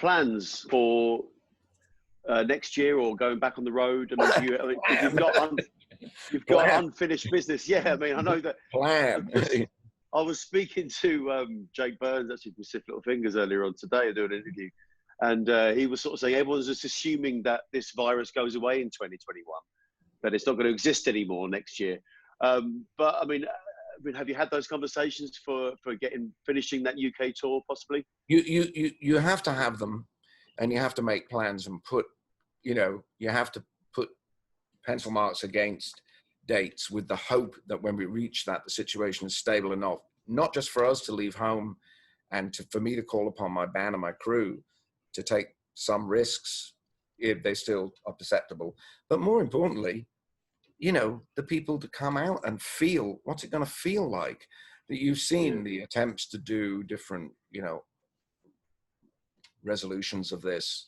plans for next year or going back on the road? I mean, you've got unfinished business. Yeah, I mean, I know that. Plan. I was speaking to Jake Burns, actually, from Stiff Little Fingers earlier on today, doing an interview. And he was sort of saying everyone's just assuming that this virus goes away in 2021, that it's not going to exist anymore next year. But I mean, have you had those conversations for finishing that UK tour possibly? You have to have them, and you have to make plans and put, you have to put pencil marks against dates with the hope that when we reach that, the situation is stable enough, not just for us to leave home and for me to call upon my band and my crew to take some risks if they still are perceptible, but more importantly, the people to come out and feel, what's it going to feel like? That you've seen the attempts to do different, resolutions of this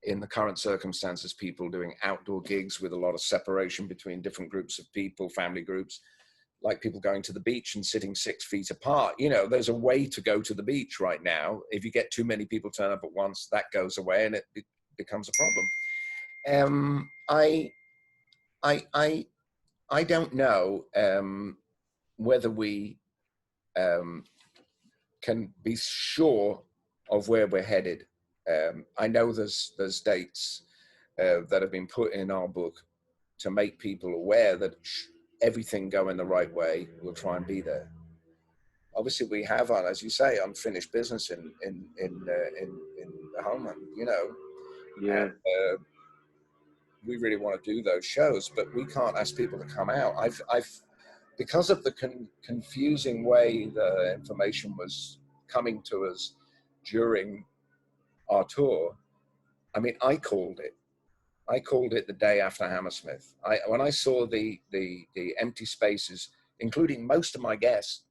in the current circumstances, people doing outdoor gigs with a lot of separation between different groups of people, family groups, like people going to the beach and sitting 6 feet apart. There's a way to go to the beach right now. If you get too many people turn up at once, that goes away and it becomes a problem. I don't know whether we can be sure of where we're headed. I know there's dates that have been put in our book to make people aware that everything going the right way, we'll try and be there. Obviously, we have, as you say, unfinished business in the homeland. And, we really want to do those shows, but we can't ask people to come out. I've because of the confusing way the information was coming to us during our tour. I mean, I called it the day after Hammersmith. When I saw the empty spaces, including most of my guests,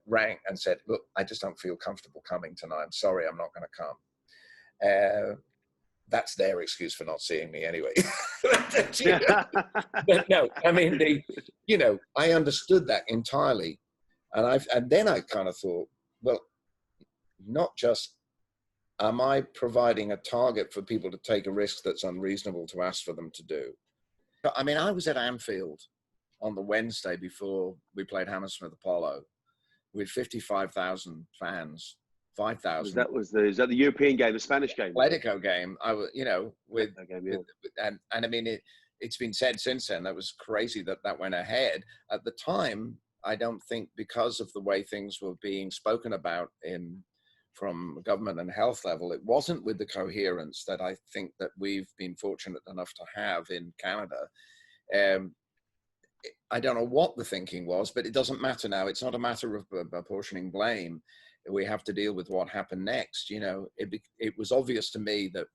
rang and said, "Look, I just don't feel comfortable coming tonight. I'm sorry, I'm not going to come." That's their excuse for not seeing me anyway. But no, I mean, I understood that entirely. And then I kind of thought, well, not just am I providing a target for people to take a risk that's unreasonable to ask for them to do. I mean, I was at Anfield on the Wednesday before we played Hammersmith Apollo with 55,000 fans. 5,000. Is that the European game, the Spanish game? Atletico game. I was, and I mean, it's been said since then that was crazy that went ahead. At the time, I don't think, because of the way things were being spoken about from government and health level, it wasn't with the coherence that I think that we've been fortunate enough to have in Canada. I don't know what the thinking was, but it doesn't matter now. It's not a matter of apportioning blame. We have to deal with what happened next. It was obvious to me that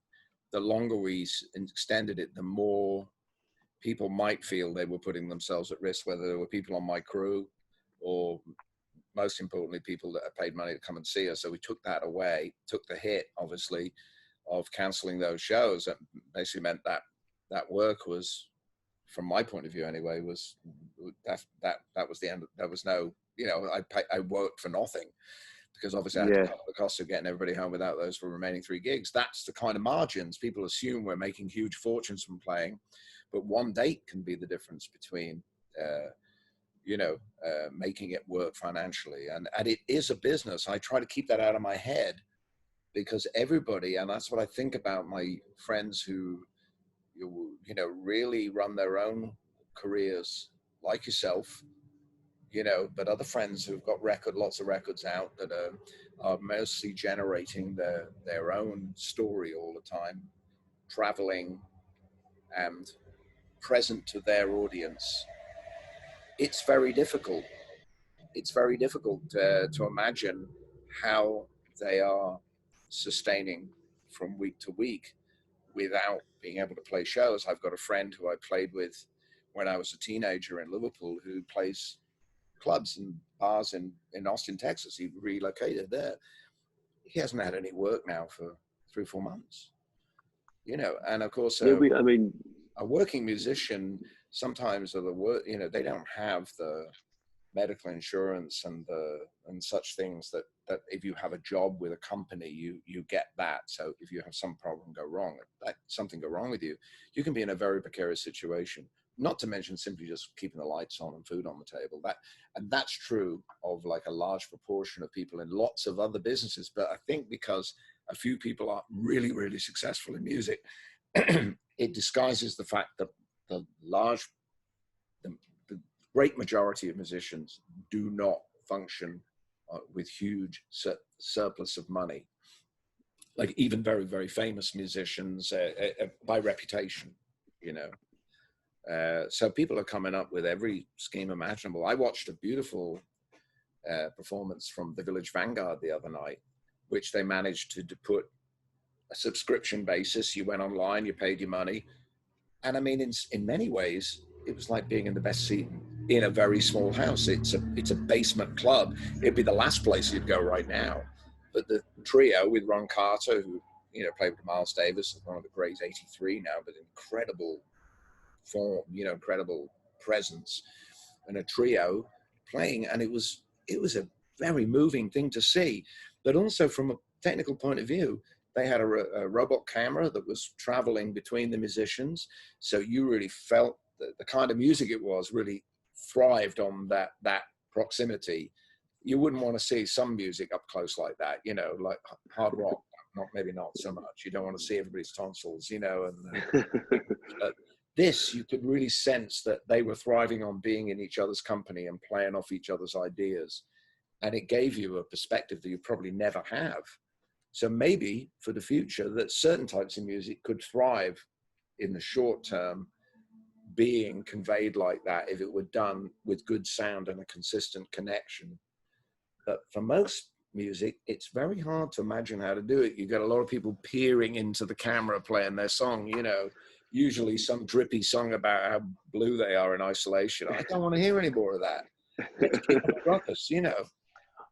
the longer we extended it, the more people might feel they were putting themselves at risk, whether there were people on my crew or, most importantly, people that had paid money to come and see us. So we took that away, took the hit, obviously, of canceling those shows. That basically meant that work was, from my point of view anyway, was that was the end. There was no, I worked for nothing. Because obviously I had to cover the cost of getting everybody home without those for remaining 3 gigs. That's the kind of margins. People assume we're making huge fortunes from playing, but one date can be the difference between, making it work financially. And it is a business. I try to keep that out of my head because everybody, and that's what I think about my friends who, really run their own careers like yourself, but other friends who've got lots of records out that are mostly generating their own story all the time, traveling and present to their audience. It's very difficult. It's very difficult to imagine how they are sustaining from week to week without being able to play shows. I've got a friend who I played with when I was a teenager in Liverpool who plays clubs and bars in Austin, Texas. He relocated there. He hasn't had any work now for 3 or 4 months. And of course, a working musician sometimes are they don't have medical insurance and such things that if you have a job with a company, you get that. So if you have some problem go wrong, something go wrong with you, you can be in a very precarious situation. Not to mention simply just keeping the lights on and food on the table. And that's true of like a large proportion of people in lots of other businesses. But I think because a few people are really, really successful in music, it disguises the fact that the great majority of musicians do not function with huge surplus of money. Like even very, very famous musicians by reputation, you know. So people are coming up with every scheme imaginable. I watched a beautiful performance from the Village Vanguard the other night, which they managed to put a subscription basis. You went online, you paid your money. And I mean, in many ways, it was like being in the best seat in a very small house. It's a basement club. It'd be the last place you'd go right now. But the trio with Ron Carter, who, you know, played with Miles Davis, one of the greats, 83 now, but incredible form, you know, incredible presence, and a trio playing. And it was a very moving thing to see. But also from a technical point of view, they had a robot camera that was traveling between the musicians. So you really felt that the kind of music it was really thrived on that proximity. You wouldn't want to see some music up close like that, you know, like hard rock, maybe not so much. You don't want to see everybody's tonsils, you know, and but this, you could really sense that they were thriving on being in each other's company and playing off each other's ideas. And it gave you a perspective that you probably never have. So maybe for the future that certain types of music could thrive in the short term being conveyed like that if it were done with good sound and a consistent connection. But for most music, it's very hard to imagine how to do it. You get a lot of people peering into the camera playing their song, you know, usually some drippy song about how blue they are in isolation. I don't want to hear any more of that. Let's keep on the ruckus, you know.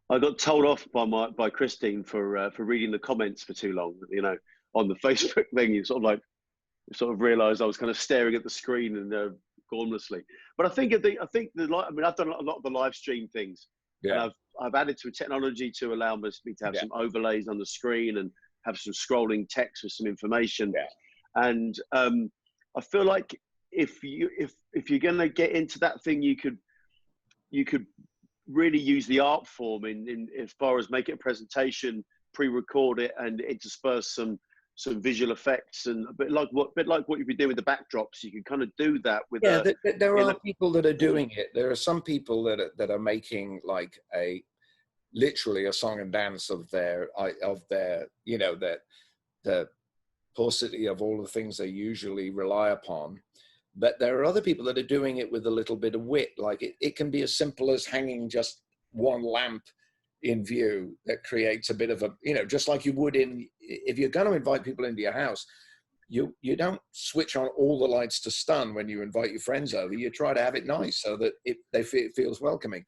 I got told off by Christine for reading the comments for too long. You know, on the Facebook thing, you sort of realised I was kind of staring at the screen and gormlessly. But I think I mean, I've done a lot of the live stream things, Yeah. and I've added to technology to allow me to have some overlays on the screen and have some scrolling text with some information. Yeah. And I feel like if you're going to get into that thing, you could really use the art form in as far as make it a presentation, pre-record it, and intersperse some visual effects, and a bit like what you've been doing with the backdrops. You can kind of do that with there are people that are doing it. There are some people that are making like literally a song and dance of their you know, the paucity of all the things they usually rely upon. But there are other people that are doing it with a little bit of wit. Like it can be as simple as hanging just one lamp in view that creates a bit of a, you know, just like you would if you're going to invite people into your house, you don't switch on all the lights to stun when you invite your friends over. You try to have it nice so that it feels welcoming.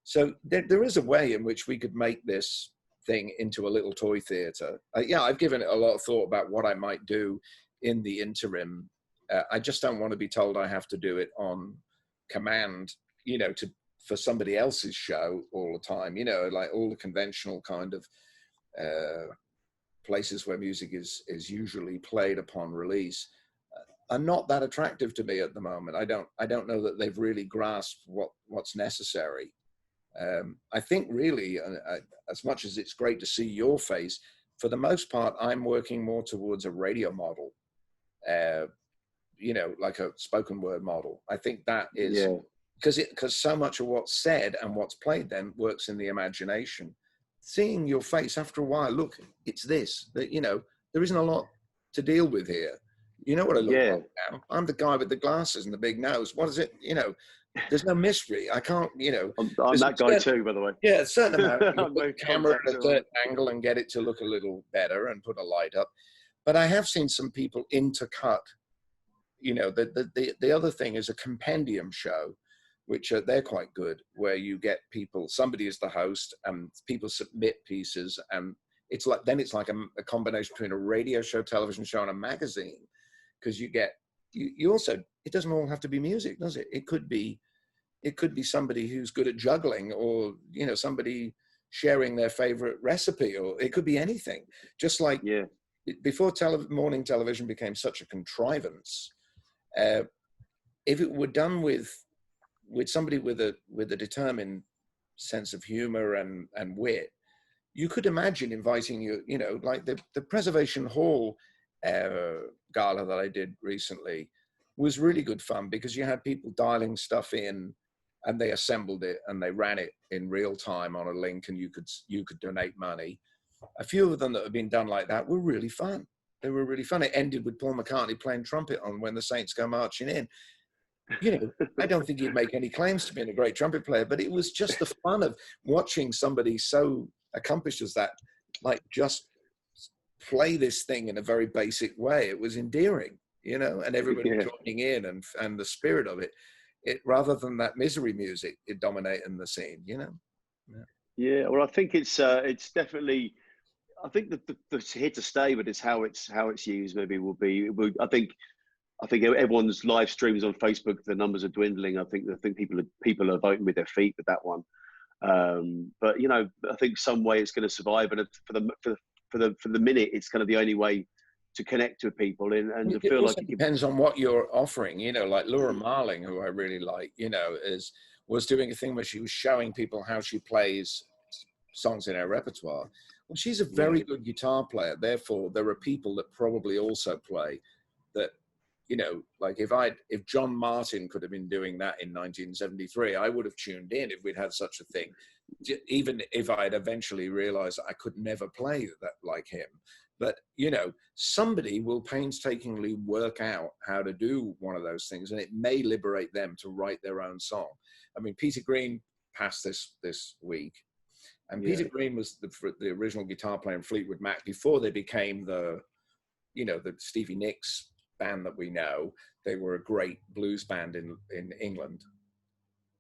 So there is a way in which we could make this thing into a little toy theater. I've given it a lot of thought about what I might do in the interim. I just don't want to be told I have to do it on command, you know, for somebody else's show all the time, you know, like all the conventional kind of places where music is usually played upon release are not that attractive to me at the moment. I don't know that they've really grasped what's necessary. I think really, as much as it's great to see your face, for the most part, I'm working more towards a radio model. You know, like a spoken word model. I think that is because so much of what's said and what's played then works in the imagination. Seeing your face after a while, look, it's this, that, you know, there isn't a lot to deal with here. You know what I look like now? I'm the guy with the glasses and the big nose. What is it? You know, there's no mystery. I can't, you know. I'm that guy too, by the way. Yeah, a certain amount. You put the camera at a certain angle and get it to look a little better and put a light up. But I have seen some people intercut. You know, the other thing is a compendium show, which they're quite good, where you get people, somebody is the host and people submit pieces, and it's like a combination between a radio show, television show, and a magazine, because you also, it doesn't all have to be music, does it? It could be It could be somebody who's good at juggling, or, you know, somebody sharing their favorite recipe, or it could be anything. Just like before morning television became such a contrivance, if it were done with somebody with a determined sense of humor and wit, you could imagine inviting you know, like the Preservation Hall gala that I did recently was really good fun, because you had people dialing stuff in, and they assembled it and they ran it in real time on a link, and you could donate money. A few of them that have been done like that were really fun. They were really fun. It ended with Paul McCartney playing trumpet on When the Saints Go Marching In. You know, I don't think he'd make any claims to being a great trumpet player, but it was just the fun of watching somebody so accomplished as that, like, just play this thing in a very basic way. It was endearing, you know, and everybody joining in, and the spirit of it, rather than that misery music dominating the scene, you know. Yeah, well, I think it's definitely, I think that the here to stay, but it's how it's used. Maybe will be. I think everyone's live streams on Facebook, the numbers are dwindling. I think people are voting with their feet with that one. But you know, I think some way it's going to survive, and for the minute, it's kind of the only way to connect with people, and to feel like it depends on what you're offering. You know, like Laura Marling, who I really like, you know, was doing a thing where she was showing people how she plays songs in her repertoire. Well, she's a very good guitar player. Therefore, there are people that probably also play that. You know, like if John Martin could have been doing that in 1973, I would have tuned in if we'd had such a thing, even if I'd eventually realized I could never play that like him. But, you know, somebody will painstakingly work out how to do one of those things, and it may liberate them to write their own song. I mean, Peter Green passed this week, and Peter Green was the original guitar player in Fleetwood Mac before they became the Stevie Nicks band that we know. They were a great blues band in England.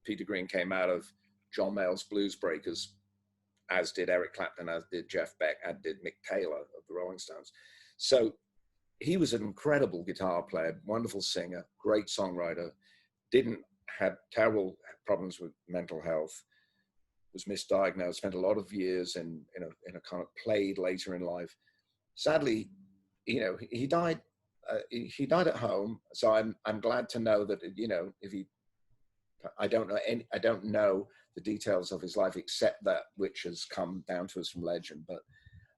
Peter Green came out of John Mayall's Blues Breakers, as did Eric Clapton, as did Jeff Beck, as did Mick Taylor of the Rolling Stones. So he was an incredible guitar player, wonderful singer, great songwriter, had terrible problems with mental health, was misdiagnosed, spent a lot of years in a kind of plague later in life. Sadly, you know, he died at home. So I'm glad to know that, you know, I don't know the details of his life except that which has come down to us from legend. But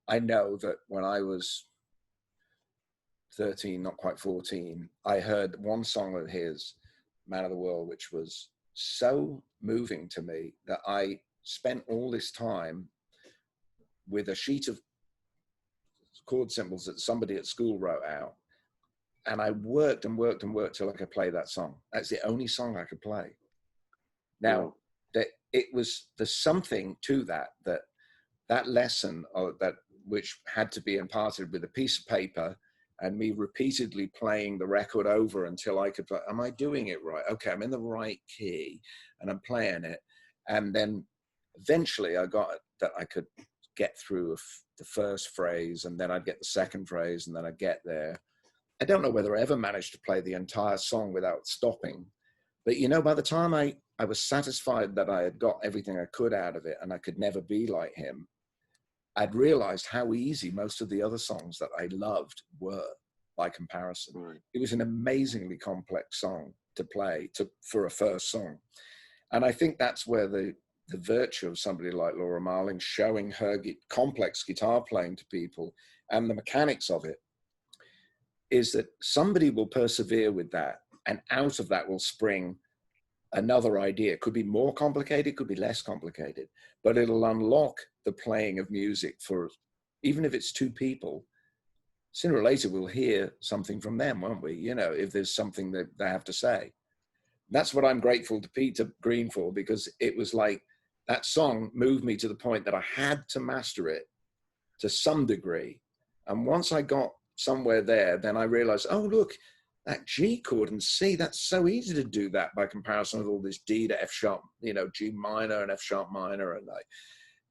I know that when I was 13, not quite 14, I heard one song of his, Man of the World, which was so moving to me that I spent all this time with a sheet of chord symbols that somebody at school wrote out. And I worked and worked and worked till I could play that song. That's the only song I could play. Now, there's something to that lesson, or that which had to be imparted with a piece of paper and me repeatedly playing the record over until I could play. Am I doing it right? Okay, I'm in the right key and I'm playing it. And then eventually I got that I could get through the first phrase, and then I'd get the second phrase, and then I'd get there. I don't know whether I ever managed to play the entire song without stopping. But, you know, by the time I was satisfied that I had got everything I could out of it and I could never be like him, I'd realized how easy most of the other songs that I loved were by comparison. Right. It was an amazingly complex song to play for a first song. And I think that's where the virtue of somebody like Laura Marling showing her complex guitar playing to people and the mechanics of it is that somebody will persevere with that, and out of that will spring another idea. It could be more complicated, could be less complicated, but it'll unlock the playing of music for, even if it's two people, sooner or later we'll hear something from them, won't we? You know, if there's something that they have to say. That's what I'm grateful to Peter Green for, because it was like that song moved me to the point that I had to master it to some degree. And once I got somewhere there, then I realized, oh, look, that G chord and C, that's so easy to do that by comparison with all this D to F sharp, you know, G minor and F sharp minor. And like,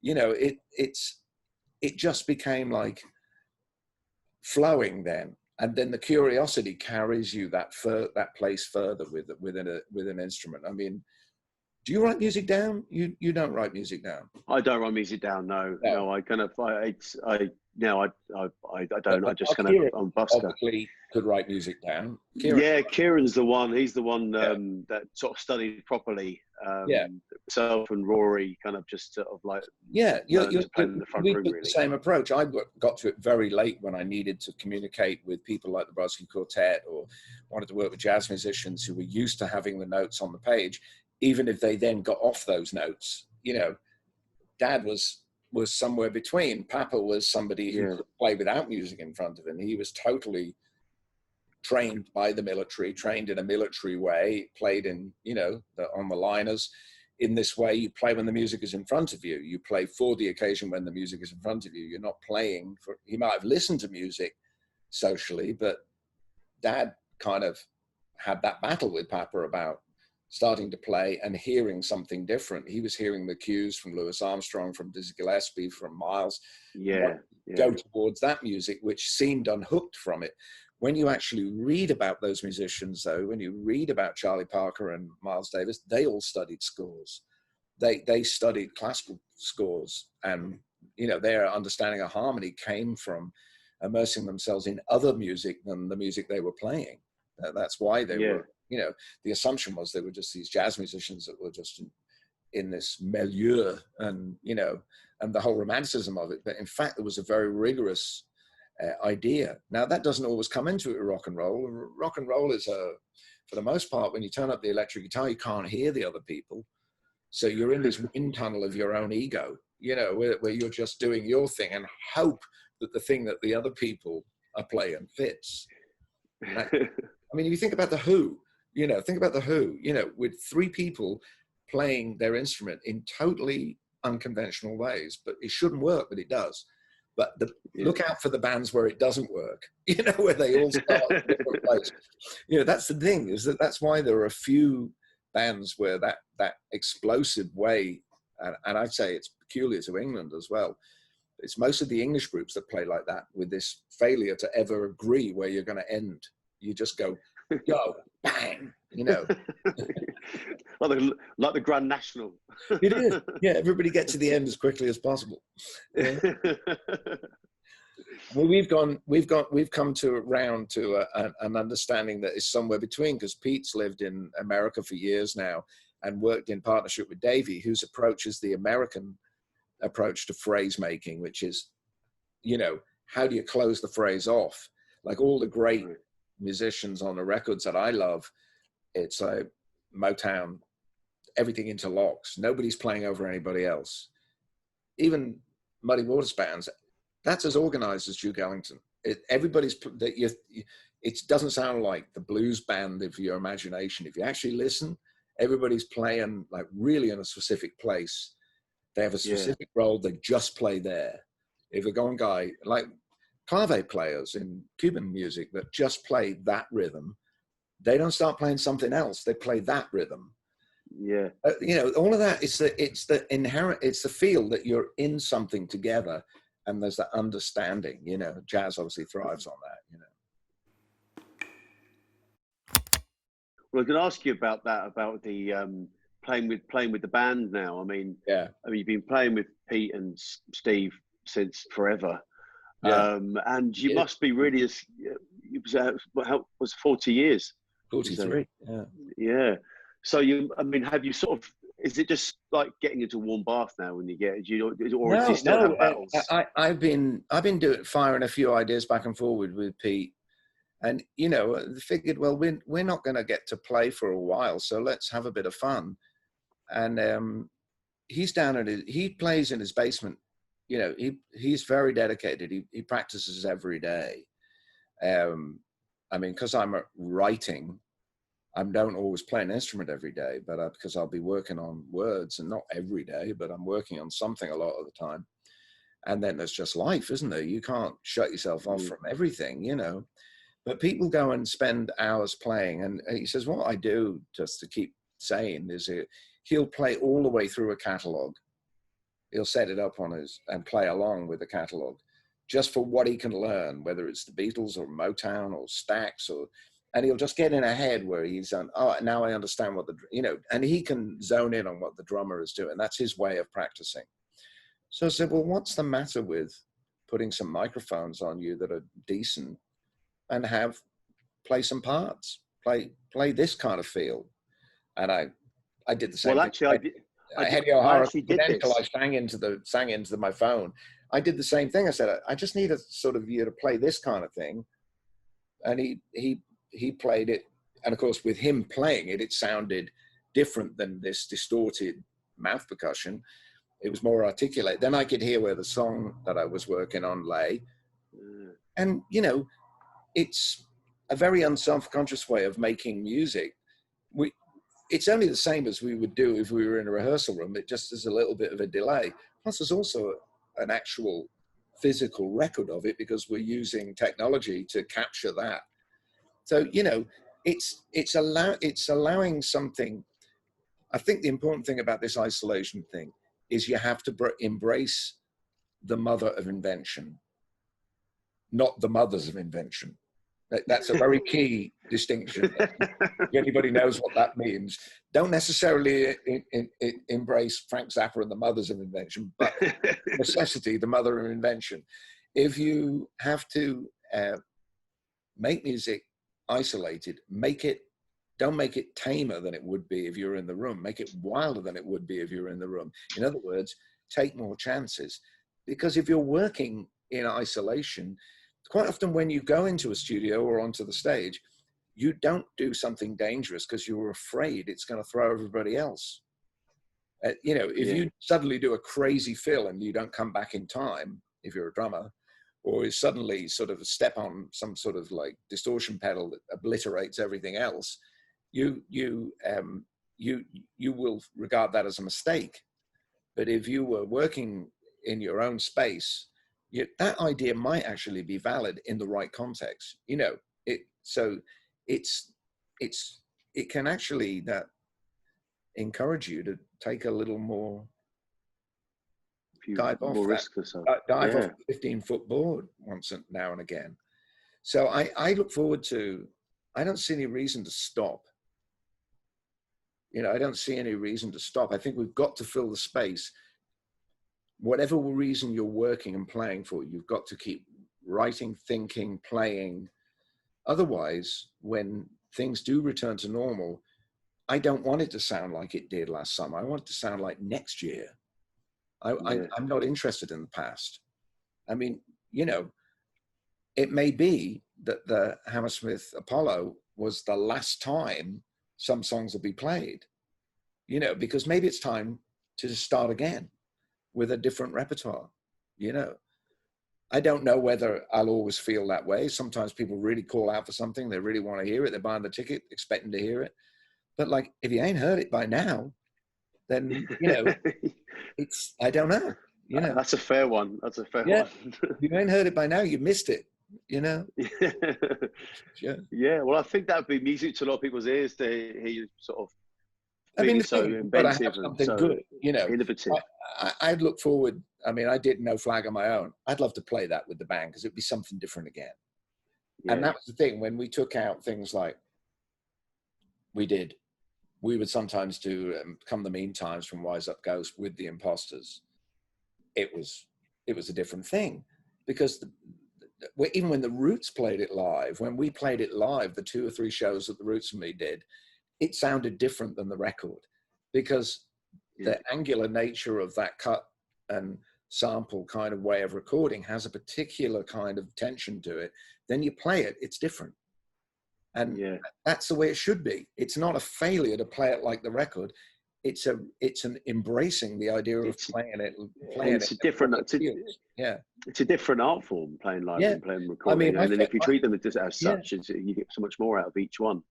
you know, it just became like flowing then. And then the curiosity carries you that place further with an instrument. I mean, Do you write music down? You don't write music down. I don't write music down. No, No. no. I kind of, I don't. But I just kind of, Kieran I'm busker. obviously could write music down. Yeah, Kieran's the one. He's the one Yeah. that sort of studied properly. Yeah. Self and Rory kind of just sort of like you're to play in the front room, really. The same approach. I got to it very late when I needed to communicate with people like the Brodsky Quartet, or wanted to work with jazz musicians who were used to having the notes on the page, even if they then got off those notes. You know, Dad was somewhere between. Papa was somebody who could play without music in front of him. He was totally trained by the military, trained in a military way, played in, on the liners. In this way, you play when the music is in front of you. You play for the occasion when the music is in front of you. You're not playing for, he might have listened to music socially, but Dad kind of had that battle with Papa about starting to play and hearing something different. He was hearing the cues from Louis Armstrong, from Dizzy Gillespie, from Miles. Go towards that music, which seemed unhooked from it. When you actually read about those musicians, though, when you read about Charlie Parker and Miles Davis, they all studied scores. They studied classical scores, and their understanding of harmony came from immersing themselves in other music than the music they were playing. That's why they were. The assumption was they were just these jazz musicians that were just in this milieu, and and the whole romanticism of it. But in fact, there was a very rigorous idea. Now, that doesn't always come into it with rock and roll. Rock and roll is for the most part, when you turn up the electric guitar, you can't hear the other people. So you're in this wind tunnel of your own ego, where you're just doing your thing and hope that the thing that the other people are playing fits. I mean, if you think about the Who, with three people playing their instrument in totally unconventional ways, but it shouldn't work, but it does. But look out for the bands where it doesn't work, where they all start in a different place. That's the thing, is that's why there are a few bands where that explosive way, and I'd say it's peculiar to England as well. It's most of the English groups that play like that, with this failure to ever agree where you're going to end. You just go, yo, bang, like the Grand National. It is. Yeah, everybody gets to the end as quickly as possible. Yeah. Well, we've come around to an understanding that is somewhere between, because Pete's lived in America for years now and worked in partnership with Davey, whose approach is the American approach to phrase making, which is, how do you close the phrase off? Like all the great musicians on the records that I love, it's like Motown, everything interlocks. Nobody's playing over anybody else. Even Muddy Waters bands, that's as organized as Duke Ellington. It doesn't sound like the blues band of your imagination. If you actually listen, everybody's playing like really in a specific place. They have a specific role. They just play there. If a gone guy, like clave players in Cuban music that just play that rhythm, they don't start playing something else. They play that rhythm. Yeah. All of that, it's the feel that you're in something together, and there's that understanding. Jazz obviously thrives on that. Well, I can ask you about that, about the playing with the band now. I mean, you've been playing with Pete and Steve since forever. Yeah. And you must be really, it was 40 years. 43. Yeah. So have you sort of, is it just like getting into a warm bath now when you get, do you still have battles? I've been firing a few ideas back and forward with Pete, and figured, well, we're not going to get to play for a while, so let's have a bit of fun. And he's he plays in his basement. He's very dedicated. He practices every day. Because I'm writing, I don't always play an instrument every day, but because I'll be working on words, and not every day, but I'm working on something a lot of the time. And then there's just life, isn't there? You can't shut yourself off from everything, But people go and spend hours playing, and he says, what I do, just to keep saying, is he'll play all the way through a catalog. He'll set it up and play along with the catalog, just for what he can learn, whether it's the Beatles or Motown or Stax, and he'll just get in a head where he's on, oh, now I understand what and he can zone in on what the drummer is doing. That's his way of practicing. So I said, well, what's the matter with putting some microphones on you that are decent and play some parts, play this kind of feel? And I did the same thing. Actually, Hedy I O'Hara actually did this. I sang into my phone. I did the same thing. I said, I just need a sort of you to play this kind of thing. And he played it. And of course, with him playing it, it sounded different than this distorted mouth percussion. It was more articulate. Then I could hear where the song that I was working on lay. And, it's a very unself-conscious way of making music. It's only the same as we would do if we were in a rehearsal room. It just is a little bit of a delay. Plus, there's also an actual physical record of it because we're using technology to capture that. So, it's allowing something. I think the important thing about this isolation thing is you have to embrace the mother of invention, not the mothers of invention. That's a very key distinction. If anybody knows what that means, don't necessarily embrace Frank Zappa and the mothers of invention, but necessity, the mother of invention. If you have to make music isolated, don't make it tamer than it would be if you were in the room. Make it wilder than it would be if you were in the room. In other words, take more chances. Because if you're working in isolation, quite often when you go into a studio or onto the stage, you don't do something dangerous because you're afraid it's going to throw everybody else. If you suddenly do a crazy fill and you don't come back in time, if you're a drummer, or is suddenly sort of step on some sort of like distortion pedal that obliterates everything else, you will regard that as a mistake. But if you were working in your own space, that idea might actually be valid in the right context. It can actually encourage you to take a little more dive off a 15-foot board once now and again. So I look forward to. I don't see any reason to stop. I don't see any reason to stop. I think we've got to fill the space. Whatever reason you're working and playing for, you've got to keep writing, thinking, playing. Otherwise, when things do return to normal, I don't want it to sound like it did last summer. I want it to sound like next year. I'm not interested in the past. I mean, it may be that the Hammersmith Apollo was the last time some songs will be played, because maybe it's time to start again with a different repertoire. I don't know whether I'll always feel that way. Sometimes people really call out for something. They really want to hear it. They're buying the ticket, expecting to hear it. But like, if you ain't heard it by now, then, I don't know. That's a fair one. That's a fair one. If you ain't heard it by now, you missed it, Yeah. Well, I think that would be music to a lot of people's ears to hear you sort of. So inventive and so good, innovative. I'd look forward. I mean, I did No Flag on my own. I'd love to play that with the band because it'd be something different again. And that was the thing when we took out things like we would sometimes do Come the Mean Times from Wise Up Ghost with the Imposters. It was a different thing because even when the Roots played it live, when we played it live, the 2 or 3 shows that the Roots and me did, it sounded different than the record because the angular nature of that cut and sample kind of way of recording has a particular kind of tension to it. Then you play it, it's different. And that's the way it should be. It's not a failure to play it like the record. It's an embracing the idea of playing it. It's a different art form, playing live and playing recording. And then if you treat them as such, you get so much more out of each one.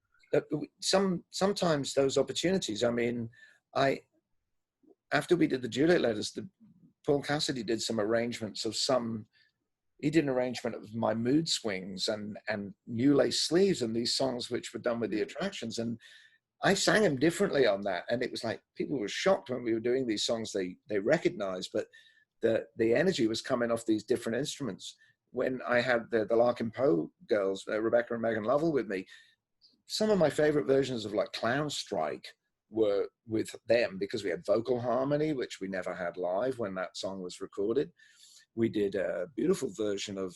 Sometimes those opportunities. I mean, after we did the Juliet Letters, Paul Cassidy did some arrangements of he did an arrangement of My Mood Swings and New Lace Sleeves and these songs which were done with the Attractions. And I sang them differently on that. And it was like, people were shocked when we were doing these songs they recognized, but the energy was coming off these different instruments. When I had the Larkin Poe girls, Rebecca and Megan Lovell with me, some of my favorite versions of like Clown Strike were with them because we had vocal harmony, which we never had live when that song was recorded. We did a beautiful version of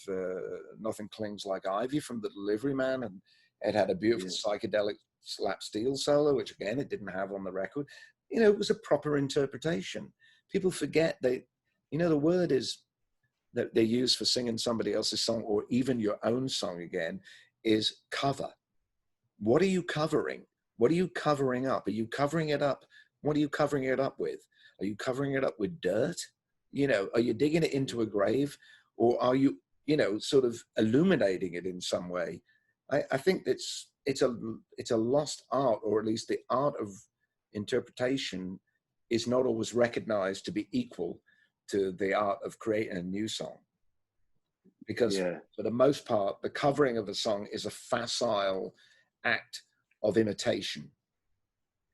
Nothing Clings Like Ivy from The Delivery Man, and it had a beautiful psychedelic slap steel solo, which again, it didn't have on the record. You know, it was a proper interpretation. People forget they, you know, the word is that they use for singing somebody else's song or even your own song again is cover. What are you covering? What are you covering up? Are you covering it up? What are you covering it up with? Are you covering it up with dirt? You know, are you digging it into a grave, or are you, you know, sort of illuminating it in some way? I think it's a lost art, or at least the art of interpretation is not always recognized to be equal to the art of creating a new song. Because for the most part, the covering of a song is a facile act of imitation.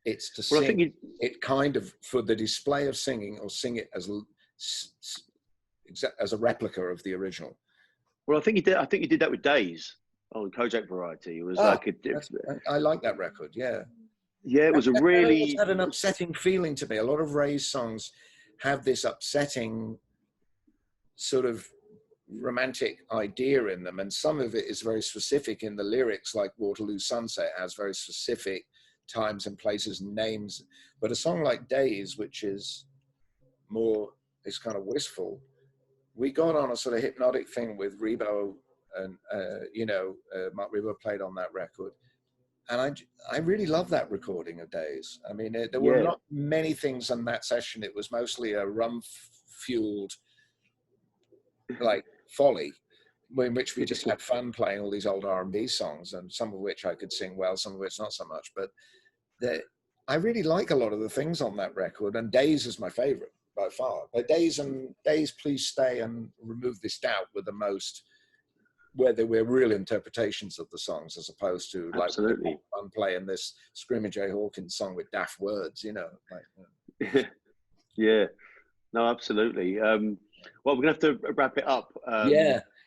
It's to sing it kind of for the display of singing, or sing it as a replica of the original. Well, I think he did that with Days on Kojak Variety. It was like I like that record. Yeah, it was a really it had an upsetting feeling to me. A lot of Ray's songs have this upsetting sort of romantic idea in them, and some of it is very specific in the lyrics, like Waterloo Sunset has very specific times and places and names. But a song like Days, which is more, it's kind of wistful, we got on a sort of hypnotic thing with Rebo, and Mark Rebo played on that record, and I really love that recording of Days. I mean, there were not many things on that session. It was mostly a rum-fueled like folly, in which we just had fun playing all these old R&B songs, and some of which I could sing well, some of which not so much. But I really like a lot of the things on that record, and Days is my favorite by far. But Days and Days, Please Stay, and Remove This Doubt were the most, where there were real interpretations of the songs, as opposed to like I'm playing this Screaming Jay Hawkins song with daft words, you know. Like, yeah, no, absolutely. Well, we're gonna have to wrap it up.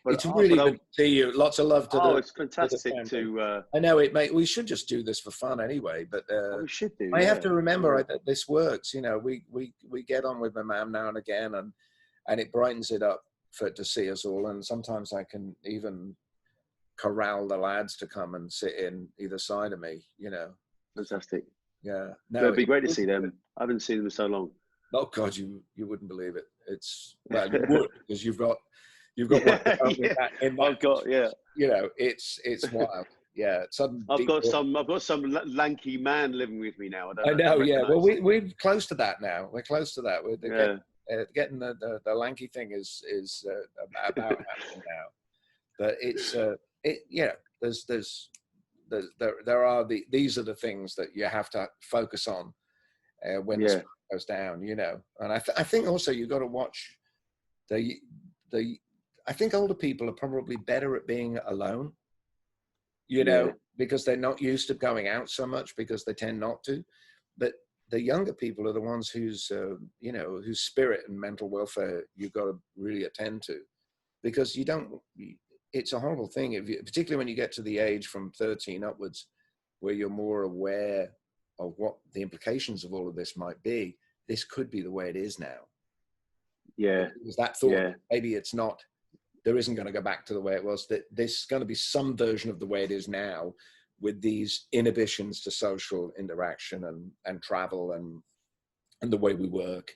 It's really good to see you. Lots of love to it's fantastic to. I know it, mate. We should just do this for fun anyway, but we should do. I have to remember that this works. You know, we get on with my mum now and again, and it brightens it up to see us all. And sometimes I can even corral the lads to come and sit in either side of me. You know, fantastic. Yeah, no, it'd be great to see them. I haven't seen them in so long. Oh God, you wouldn't believe it. It's, well, you would, because you've got one in that. I've got, you know, it's wild. Yeah, I've got some lanky man living with me now. I know. Yeah, well, we're close to that now. We're close to that. We're getting the lanky thing is about happening now. But it's these are the things that you have to focus on when the spirit goes down, you know. And I think also you've got to watch I think older people are probably better at being alone, you know, because they're not used to going out so much, because they tend not to. But the younger people are the ones whose spirit and mental welfare you've got to really attend to, because it's a horrible thing, particularly when you get to the age from 13 upwards, where you're more aware of what the implications of all of this might be. This could be the way it is now. Yeah. It was that thought, maybe it's not, there isn't going to go back to the way it was, that this is going to be some version of the way it is now, with these inhibitions to social interaction and travel and the way we work.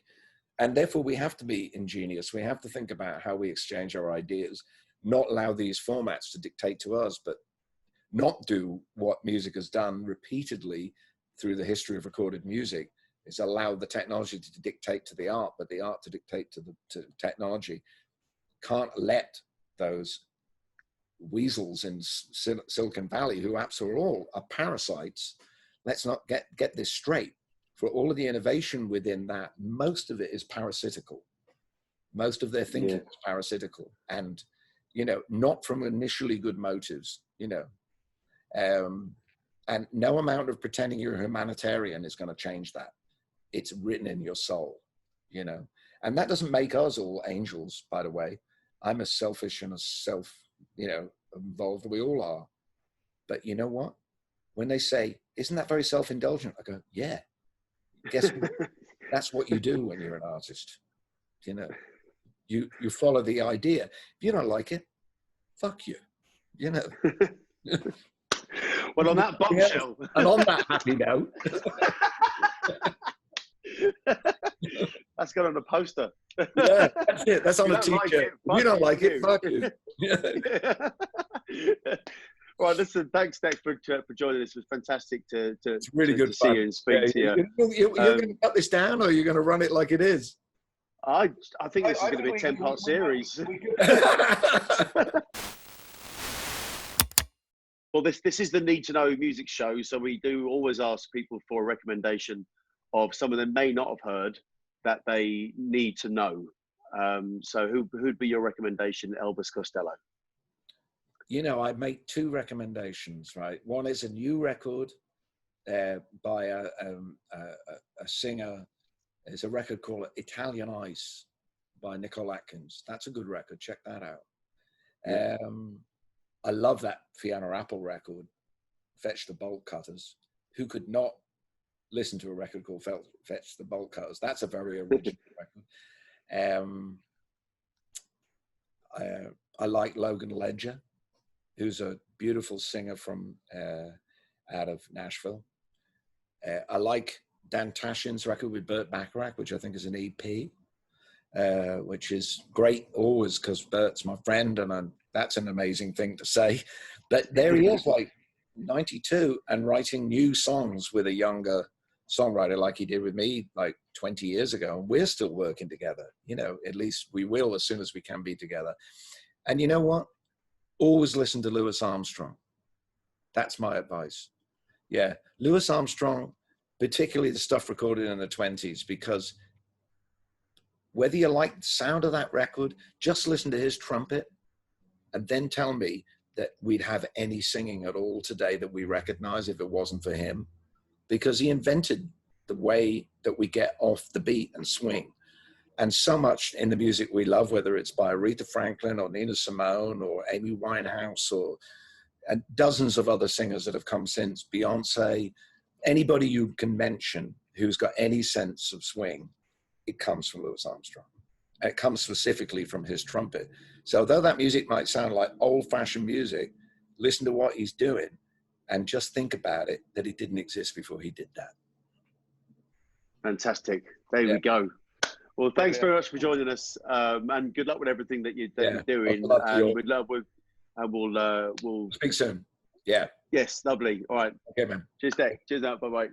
And therefore we have to be ingenious. We have to think about how we exchange our ideas, not allow these formats to dictate to us, but not do what music has done repeatedly through the history of recorded music, is allow the technology to dictate to the art, but the art to dictate to technology. Can't let those weasels in Silicon Valley, who after all are parasites, let's not get this straight. For all of the innovation within that, most of it is parasitical. Most of their thinking is parasitical, and, you know, not from initially good motives, you know. And no amount of pretending you're a humanitarian is going to change that. It's written in your soul, you know. And that doesn't make us all angels, by the way. I'm as selfish and as involved. We all are. But you know what? when they say, isn't that very self-indulgent? I go, yeah. Guess what? That's what you do when you're an artist. You know, you follow the idea. If you don't like it, fuck you. You know. Well, on that bombshell. And on that happy note. That's got on a poster. Yeah, that's it. That's on a t-shirt. If you don't like it, fuck you. Right, listen, thanks, Dex, for joining us. It was fantastic to really good to see you and speak to you. You're going to cut this down, or you're going to run it like it is? I think this is going to be a 10-part series. Well, this is the Need to Know music show, so we do always ask people for a recommendation of someone they may not have heard that they need to know. So who'd be your recommendation, Elvis Costello? You know, I make two recommendations, right? One is a new record by a singer. It's a record called Italian Ice by Nicole Atkins. That's a good record. Check that out. Yeah. I love that Fiona Apple record, Fetch the Bolt Cutters. Who could not listen to a record called Fetch the Bolt Cutters? That's a very original record. I like Logan Ledger, who's a beautiful singer from out of Nashville. I like Dan Tashin's record with Burt Bacharach, which I think is an EP, which is great always because Burt's my friend, and that's an amazing thing to say. But there he is, like 92, and writing new songs with a younger songwriter like he did with me like 20 years ago. And we're still working together, you know, at least we will as soon as we can be together. And you know what? Always listen to Louis Armstrong. That's my advice. Yeah, Louis Armstrong, particularly the stuff recorded in the 20s, because whether you like the sound of that record, just listen to his trumpet and then tell me that we'd have any singing at all today that we recognize if it wasn't for him, because he invented the way that we get off the beat and swing. And so much in the music we love, whether it's by Aretha Franklin or Nina Simone or Amy Winehouse or and dozens of other singers that have come since, Beyonce, anybody you can mention who's got any sense of swing, it comes from Louis Armstrong. And it comes specifically from his trumpet. So though that music might sound like old-fashioned music, listen to what he's doing and just think about it, that it didn't exist before he did that. Fantastic. There we go. Well, thanks very much for joining us, and good luck with everything that you're doing. And we'll speak soon. Yeah. Yes, lovely. All right. Okay, man. Cheers, Deck. Cheers out. Bye-bye.